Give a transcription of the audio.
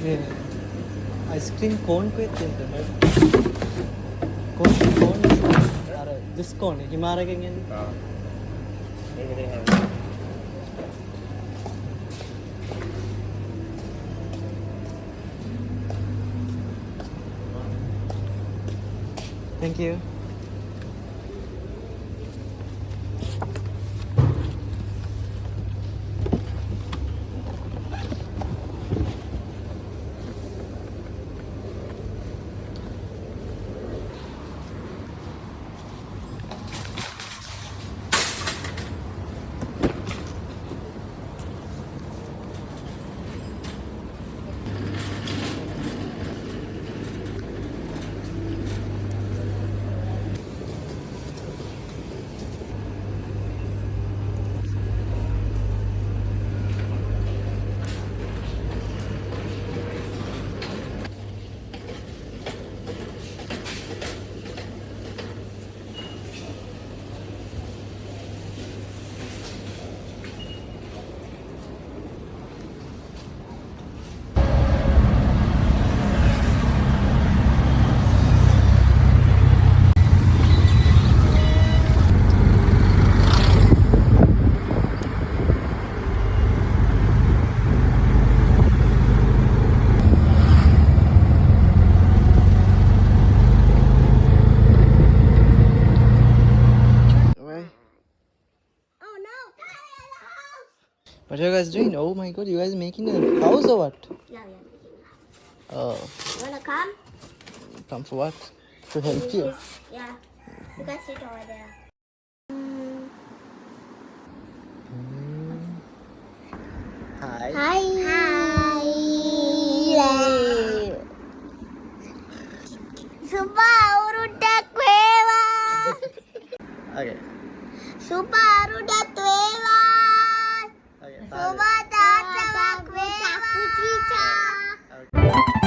මේ අයිස්ක්‍රීම් කෝන් එකක් තියෙනවා. කෝන් අර ජස් කෝන් හිමාරකෙන් එන්නේ. මේක දෙන්න. Thank you. What are you guys doing? Oh my god, you guys making a house or what? Yeah, we are making a house. Oh, You wanna come? come for what? To help you? Yeah. You can sit over there. Hi. Hi. Hi. Suba urudak wewa. Okay. Suba urudak wewa. Okay. Suba tatak wewa. Okay.